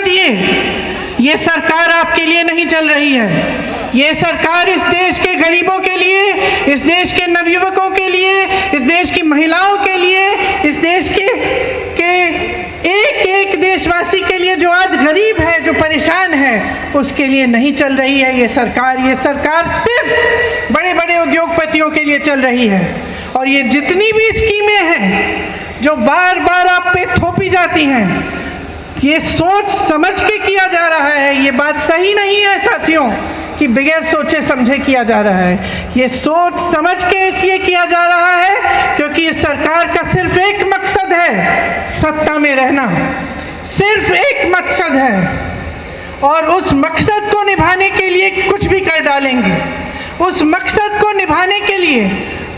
समझिए, ये सरकार आपके लिए नहीं चल रही है। ये सरकार इस देश के गरीबों के लिए, इस देश के नवयुवकों के लिए, इस देश की महिलाओं के लिए, इस देश के एक एक देशवासी के लिए जो आज गरीब है, जो परेशान है, उसके लिए नहीं चल रही है ये सरकार सिर्फ बड़े बड़े उद्योगपतियों के लिए चल रही है। और ये जितनी भी स्कीमें हैं जो बार बार आप पे थोपी जाती हैं, ये सोच समझ के किया जा रहा है। ये बात सही नहीं है साथियों कि बगैर सोचे समझे किया जा रहा है। ये सोच समझ के इसलिए किया जा रहा है क्योंकि इस सरकार का सिर्फ एक मकसद है, सत्ता में रहना। सिर्फ एक मकसद है और उस मकसद को निभाने के लिए कुछ भी कर डालेंगे। उस मकसद को निभाने के लिए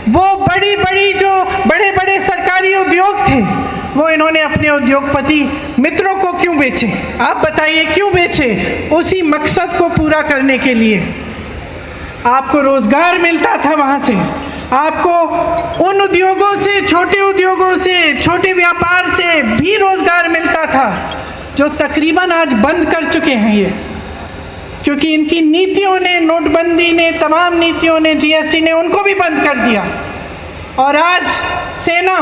वो बड़ी बड़ी जो बड़े बड़े सरकारी उद्योग थे, वो इन्होंने अपने उद्योगपति मित्रों को क्यों बेचे? आप बताइए क्यों बेचे? उसी मकसद को पूरा करने के लिए। आपको रोजगार मिलता था वहाँ से, आपको उन उद्योगों से, छोटे उद्योगों से, छोटे व्यापार से भी रोजगार मिलता था जो तकरीबन आज बंद कर चुके हैं ये, क्योंकि इनकी नीतियों ने, नोटबंदी ने, तमाम नीतियों ने, जीएसटी ने उनको भी बंद कर दिया। और आज सेना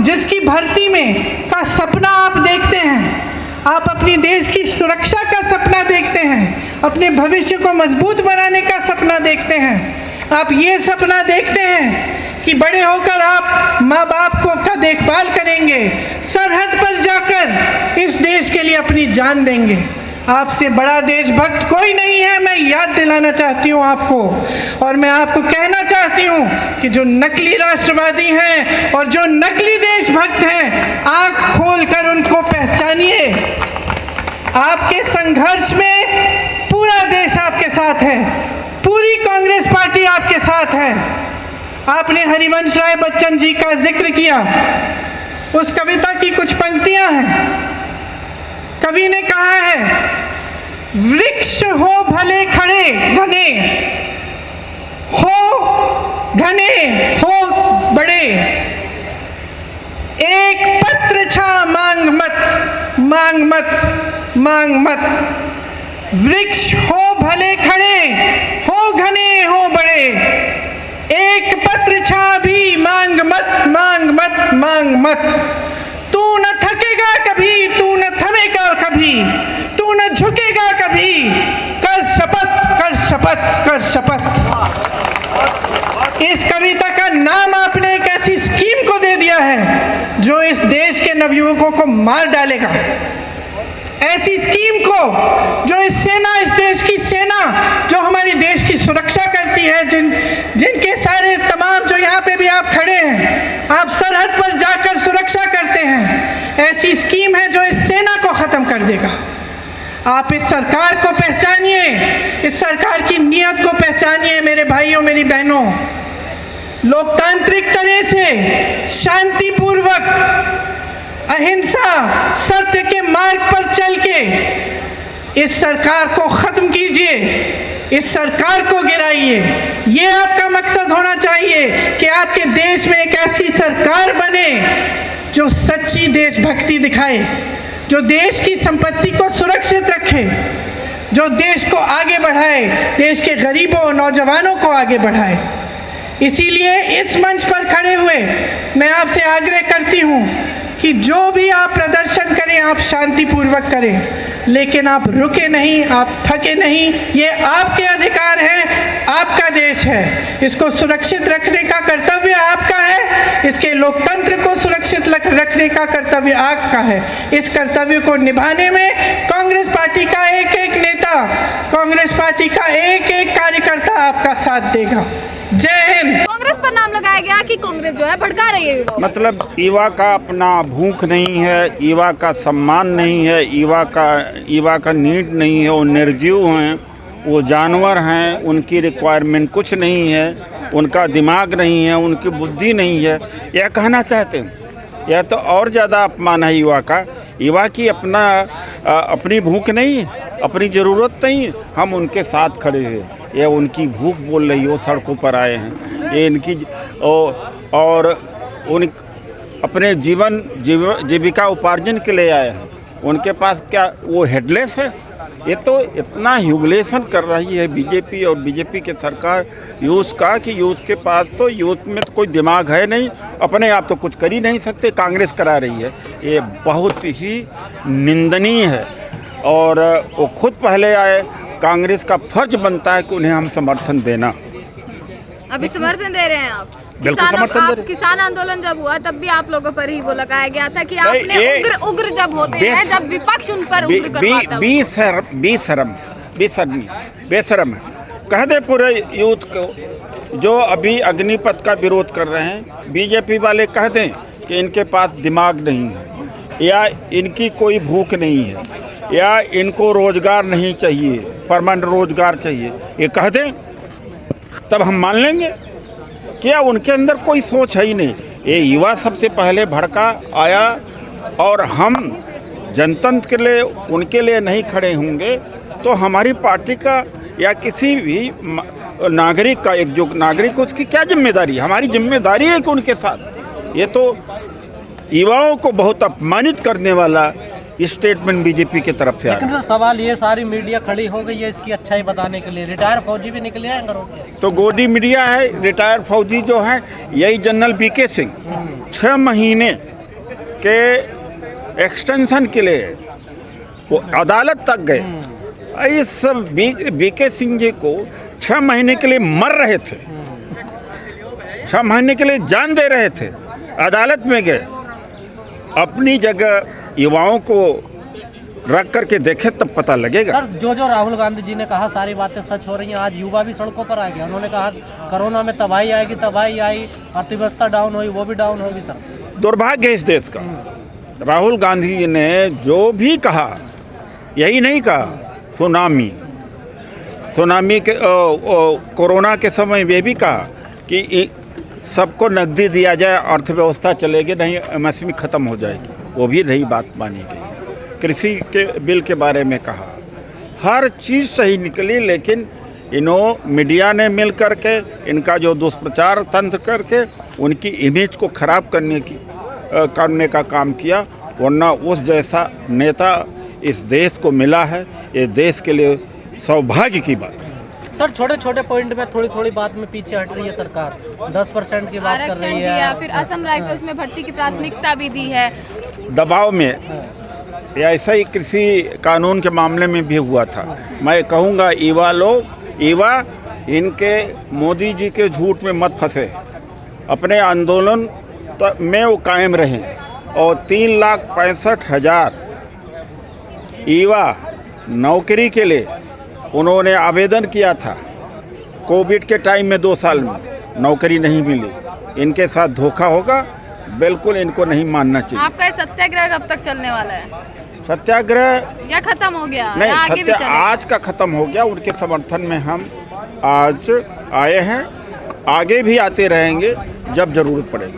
जिसकी भर्ती में का सपना आप देखते हैं, आप अपनी देश की सुरक्षा का सपना देखते हैं, अपने भविष्य को मजबूत बनाने का सपना देखते हैं, आप ये सपना देखते हैं कि बड़े होकर आप माँ बाप को का देखभाल करेंगे, सरहद पर जाकर इस देश के लिए अपनी जान देंगे। आपसे बड़ा देशभक्त कोई नहीं है, मैं याद दिलाना चाहती हूँ आपको। और मैं आपको कहना चाहती हूँ कि जो नकली राष्ट्रवादी हैं और जो नकली देशभक्त हैं, आँख खोलकर उनको पहचानिए। आपके संघर्ष में पूरा देश आपके साथ है, पूरी कांग्रेस पार्टी आपके साथ है। आपने हरिवंश राय बच्चन जी का जिक्र किया, उस कविता की कुछ पंक्तियां हैं। कवि ने कहा है, वृक्ष हो भले खड़े घने, हो घने हो बड़े, एक पत्र छा मांग मत, मांग मत, मांग मत। वृक्ष हो भले खड़े, हो घने हो बड़े, एक पत्र छा भी मांग मत, मांग मत, मांग मत। तू न थकेगा कभी, तू न थमेगा कभी, तू न झुकेगा कभी, कर शपथ, कर शपथ, कर शपथ। इस कविता का नाम आपने एक ऐसी स्कीम को दे दिया है जो इस देश के नवयुवकों को मार डालेगा। ऐसी स्कीम को जो इस देश की सेना जो हमारी देश की सुरक्षा करती है, जिनके सारे तमाम जो यहाँ पे भी आप खड़े हैं, आप सरहद पर जाकर सुरक्षा करते हैं, ऐसी स्कीम है जो इस सेना को खत्म कर देगा। आप इस सरकार को पहचानिए, इस सरकार की नीयत को पहचानिए मेरे भाइयों, मेरी बहनों। लोकतांत्रिक तरह से शांतिपूर्वक, अहिंसा, सत्य के मार्ग पर चल के इस सरकार को खत्म कीजिए, इस सरकार को गिराइए। ये आपका मकसद होना चाहिए कि आपके देश में एक ऐसी सरकार बने जो सच्ची देशभक्ति दिखाए, जो देश की संपत्ति को सुरक्षित रखे, जो देश को आगे बढ़ाए, देश के गरीबों, नौजवानों को आगे बढ़ाए। इसीलिए इस मंच पर खड़े हुए मैं आपसे आग्रह करती हूँ कि जो भी आप प्रदर्शन करें, आप शांतिपूर्वक करें, लेकिन आप रुके नहीं, आप थके नहीं। ये आपके अधिकार है, आपका देश है, इसको सुरक्षित रखने का कर्तव्य आपका है, इसके लोकतंत्र को सुरक्षित रखने का कर्तव्य आपका है। इस कर्तव्य को निभाने में कांग्रेस पार्टी का एक एक नेता, कांग्रेस पार्टी का एक एक कार्यकर्ता आपका साथ देगा। जय हिंद। कांग्रेस पर नाम लगाया गया कि कांग्रेस जो है भड़का रही है युवा। मतलब युवा का अपना भूख नहीं है, युवा का सम्मान नहीं है, युवा का नीड नहीं है, वो निर्जीव हैं, वो जानवर हैं, उनकी रिक्वायरमेंट कुछ नहीं है, उनका दिमाग नहीं है, उनकी बुद्धि नहीं है, यह कहना चाहते हैं। यह तो और ज़्यादा अपमान है युवा का। युवा की अपनी भूख नहीं है, अपनी ज़रूरत नहीं, हम उनके साथ खड़े हैं। ये उनकी भूख बोल रही हो, सड़कों पर आए हैं, ये इनकी और उन अपने जीविका उपार्जन के लिए आए हैं। उनके पास क्या वो हेडलेस है? ये तो इतना ह्यूमिलेशन कर रही है बीजेपी और बीजेपी की सरकार यूथ का कि यूथ के पास तो यूथ में तो कोई दिमाग है नहीं, अपने आप तो कुछ कर ही नहीं सकते, कांग्रेस करा रही है। ये बहुत ही निंदनीय है और वो खुद पहले आए। कांग्रेस का फर्ज बनता है कि उन्हें हम समर्थन देना। अभी समर्थन दे रहे हैं आप? बिल्कुल समर्थन दे रहे हैं। किसान आंदोलन जब हुआ तब भी आप लोगों पर ही वो लगाया गया था कि आपने उग्र जब होते हैं, जब विपक्ष उन पर उग्र करवाता है। बेशरम है। कह दे पूरे यूथ को जो अभी अग्निपथ का विरोध कर रहे हैं, बीजेपी वाले कह दें कि इनके पास दिमाग नहीं है या इनकी कोई भूख नहीं है या इनको रोजगार नहीं चाहिए, परमानेंट रोजगार चाहिए, ये कह दें तब हम मान लेंगे। क्या उनके अंदर कोई सोच है ही नहीं? ये युवा सबसे पहले भड़का आया और हम जनतंत्र के लिए उनके लिए नहीं खड़े होंगे तो हमारी पार्टी का या किसी भी नागरिक का, एक जो नागरिक उसकी क्या जिम्मेदारी है? हमारी जिम्मेदारी है कि उनके साथ। ये तो युवाओं को बहुत अपमानित करने वाला स्टेटमेंट बीजेपी की तरफ से आ रहा है। लेकिन सर सवाल ये, सारी मीडिया खड़ी हो गई है इसकी अच्छाई बताने के लिए, रिटायर फौजी भी निकले हैं घरों से। तो गोदी मीडिया है, रिटायर फौजी जो हैं, यही जनरल बीके सिंह 6 महीने के एक्सटेंशन के लिए वो अदालत तक गए। इस सब बीके सिंह जी को 6 महीने के लिए मर रहे थे, 6 महीने के लिए जान दे रहे थे, अदालत में गए। अपनी जगह युवाओं को रख करके देखे तब पता लगेगा। सर जो राहुल गांधी जी ने कहा सारी बातें सच हो रही हैं। आज युवा भी सड़कों पर आ गया। उन्होंने कहा कोरोना में तबाही आएगी, तबाही आई, अर्थव्यवस्था डाउन हुई, वो भी डाउन होगी। सर दुर्भाग्य है इस देश का। राहुल गांधी जी ने जो भी कहा, यही नहीं कहा सुनामी के कोरोना के समय वे भी कहा कि सबको नकदी दिया जाए, अर्थव्यवस्था चलेगी, नहीं एमएसपी खत्म हो जाएगी। वो भी नहीं बात मानी गई। कृषि के बिल के बारे में कहा, हर चीज़ सही निकली, लेकिन मीडिया ने मिल करके इनका जो दुष्प्रचार तंत्र करके उनकी इमेज को खराब करने का काम किया। वरना उस जैसा नेता इस देश को मिला है, ये देश के लिए सौभाग्य की बात है। सर छोटे छोटे पॉइंट में थोड़ी थोड़ी बात में पीछे हट रही है सरकार। 10% की बात कर रही है, या फिर असम राइफल्स में भर्ती की प्राथमिकता भी दी है दबाव में। ऐसा ही कृषि कानून के मामले में भी हुआ था। मैं कहूँगा युवा इनके मोदी जी के झूठ में मत फंसे, अपने आंदोलन में वो कायम रहें। और 3,65,000 युवा नौकरी के लिए उन्होंने आवेदन किया था। कोविड के टाइम में 2 साल में नौकरी नहीं मिली। इनके साथ धोखा होगा, बिल्कुल इनको नहीं मानना चाहिए। आपका ये सत्याग्रह कब तक चलने वाला है? सत्याग्रह या खत्म हो गया? नहीं, आगे भी चलेगा? आज का खत्म हो गया। उनके समर्थन में हम आज आए हैं, आगे भी आते रहेंगे जब जरूरत पड़ेगी।